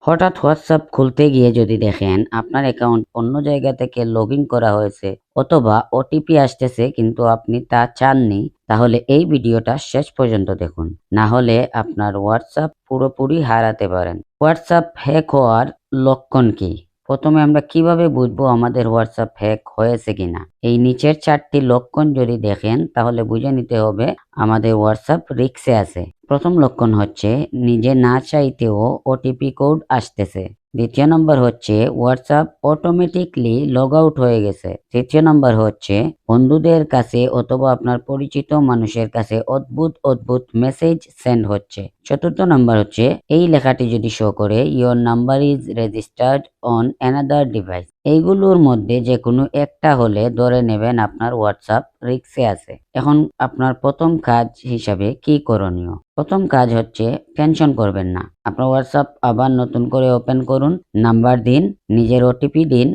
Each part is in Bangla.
হঠাৎ হোয়াটসঅ্যাপ খুলতে গিয়ে যদি দেখেন আপনার অ্যাকাউন্ট অন্য জায়গা থেকে লগ ইন করা হয়েছে অথবা ওটিপি আসতেছে কিন্তু আপনি তা চাননি, তাহলে এই ভিডিওটা শেষ পর্যন্ত দেখুন, না হলে আপনার হোয়াটসঅ্যাপ পুরোপুরি হারাতে পারেন। হোয়াটসঅ্যাপ হ্যাক হওয়ার লক্ষণ কি? প্রথমে আমরা কিভাবে বুঝবো আমাদের হোয়াটসঅ্যাপ হ্যাক হয়েছে কিনা? এই নিচের 4টি লক্ষণ যদি দেখেন তাহলে বুঝে নিতে হবে আমাদের হোয়াটসঅ্যাপ রিস্কে আছে। প্রথম লক্ষণ হচ্ছে নিজে না চাইতেও ওটিপি কোড আসতেছে। দ্বিতীয় নম্বর হচ্ছে হোয়াটসঅ্যাপ অটোমেটিকলি লগ আউট হয়ে গেছে। তৃতীয় নম্বর হচ্ছে বন্ধুদের কাছে অথবা আপনার পরিচিত মানুষের কাছে অদ্ভুত অদ্ভুত মেসেজ সেন্ড হচ্ছে। চতুর্থ নম্বর হচ্ছে এই লেখাটি যদি শো করে your number is registered on another device. এইগুলোর মধ্যে যে কোনো একটা হলে ধরে নেবেন আপনার হোয়াটসঅ্যাপ রিস্কে আছে। এখন আপনার প্রথম কাজ হিসাবে কি করণীয়? প্রথম কাজ হচ্ছে টেনশন করবেন না। আপনার হোয়াটসঅ্যাপ আবার নতুন করে ওপেন করুন, নাম্বার দিন, নিজের ওটিপি দিন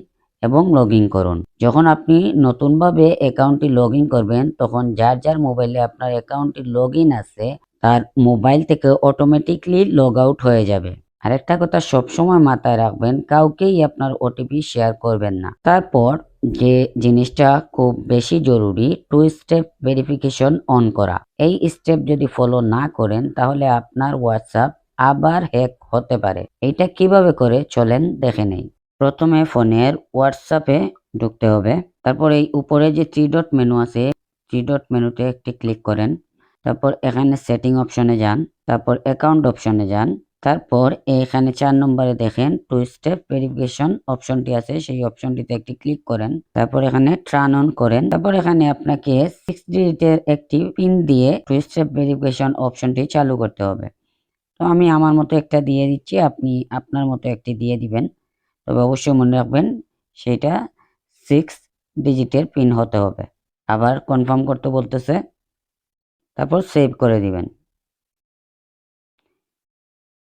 এবং লগ ইন করুন। যখন আপনি নতুনভাবে অ্যাকাউন্টটি লগ ইন করবেন তখন যার যার মোবাইলে আপনার অ্যাকাউন্টটি লগ ইন আছে তার মোবাইল থেকে অটোমেটিকলি লগ আউট হয়ে যাবে। আরেকটা কথা সবসময় মাথায় রাখবেন, কাউকেই আপনার ওটিপি শেয়ার করবেন না। তারপর যে জিনিসটা খুব বেশি জরুরি, 2 স্টেপ ভেরিফিকেশন অন করা। এই স্টেপ যদি ফলো না করেন তাহলে আপনার হোয়াটসঅ্যাপ আবার হ্যাক হতে পারে। এটা কিভাবে করে চলেন দেখে নেই। প্রথমে ফোনের হোয়াটসঅ্যাপে ঢুকতে হবে। তারপর এই উপরে যে 3 ডট মেনু আছে, 3 ডট মেনুতে একটি ক্লিক করেন। তারপর এখানে সেটিং অপশনে যান, তারপর অ্যাকাউন্ট অপশনে যান। তারপর এখানে 4 নম্বরে দেখেন 2 স্টেপ ভেরিফিকেশন অপশনটি আছে, সেই অপশনটিতে একটি ক্লিক করেন। তারপর এখানে টার্ন অন করেন। তারপর এখানে আপনাকে 6 ডিজিটের একটি পিন দিয়ে 2 স্টেপ ভেরিফিকেশন অপশনটি চালু করতে হবে। তো আমি আমার মতো একটা দিয়ে দিচ্ছি, আপনি আপনার মতো একটি দিয়ে দিবেন। তবে অবশ্যই মনে রাখবেন সেটা 6 ডিজিটের পিন হতে হবে। আবার কনফার্ম করতে বলতেছে, তারপর সেভ করে দিবেন।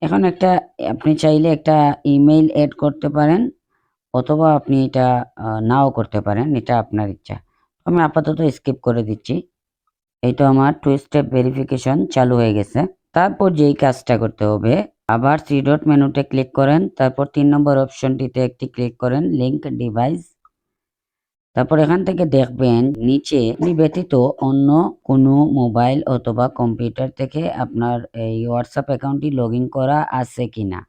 এখন আপনি চাইলে একটা ইমেইল এড করতে পারেন অথবা আপনি এটা নাও করতে পারেন, এটা আপনার ইচ্ছা। আমি আপাতত স্কিপ করে দিচ্ছি। এই তো আমার 2 স্টেপ ভেরিফিকেশন চালু হয়ে গেছে। তারপর যেই কাজটা করতে হবে, আবার 3 ডট মেনুতে ক্লিক করেন, তারপর 3 নম্বর অপশনটিতে একটি ক্লিক করেন, লিংক ডিভাইস। তারপর এখান থেকে দেখবেন নিচে আপনি ব্যতীত অন্য কোনো মোবাইল অথবা কম্পিউটার থেকে আপনার এই হোয়াটসঅ্যাপ অ্যাকাউন্টটি লগ ইন করা আছে কিনা।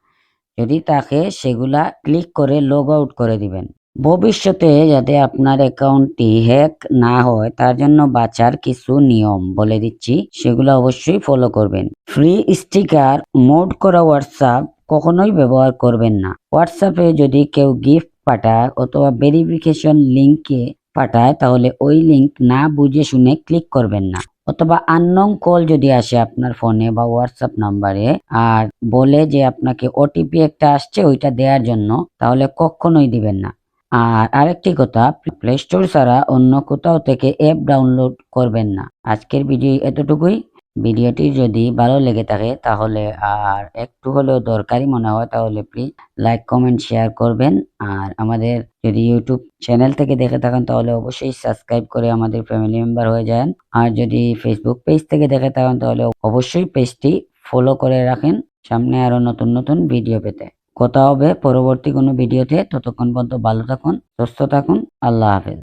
যদি থাকে সেগুলা ক্লিক করে লগ আউট করে দিবেন। ভবিষ্যতে যাতে আপনার অ্যাকাউন্টটি হ্যাক না হয় তার জন্য বাঁচার কিছু নিয়ম বলে দিচ্ছি, সেগুলো অবশ্যই ফলো করবেন। ফ্রি স্টিকার মোড করা হোয়াটসঅ্যাপ কখনোই ব্যবহার করবেন না। হোয়াটসঅ্যাপে যদি কেউ গিফট পাঠায় অথবা ভেরিফিকেশন লিঙ্কে পাঠায় তাহলে ওই লিঙ্ক না বুঝে শুনে ক্লিক করবেন না। অথবা আননোন কল যদি আসে আপনার ফোনে বা হোয়াটসঅ্যাপ নাম্বারে আর বলে যে আপনাকে ওটিপি একটা আসছে ওইটা দেওয়ার জন্য, তাহলে কখনোই দিবেন না। আর আরেকটি কথা, প্লে স্টোর ছাড়া অন্য কোথাও থেকে অ্যাপ ডাউনলোড করবেন না। আজকের ভিডিও এতটুকুই। ভিডিওটি যদি ভালো লেগে থাকে তাহলে আর একটু হলেও দরকারি মনে হয় তাহলে প্লিজ লাইক কমেন্ট শেয়ার করবেন। আর আমাদের যদি ইউটিউব চ্যানেল থেকে দেখে থাকেন তাহলে অবশ্যই সাবস্ক্রাইব করে আমাদের ফ্যামিলি মেম্বার হয়ে যান। আর যদি ফেসবুক পেজ থেকে দেখে থাকেন তাহলে অবশ্যই পেজটি ফলো করে রাখেন সামনে আরো নতুন নতুন ভিডিও পেতে। কথা হবে পরবর্তী কোনো ভিডিওতে। ততক্ষণ পর্যন্ত ভালো থাকুন, সুস্থ থাকুন। আল্লাহ হাফেজ।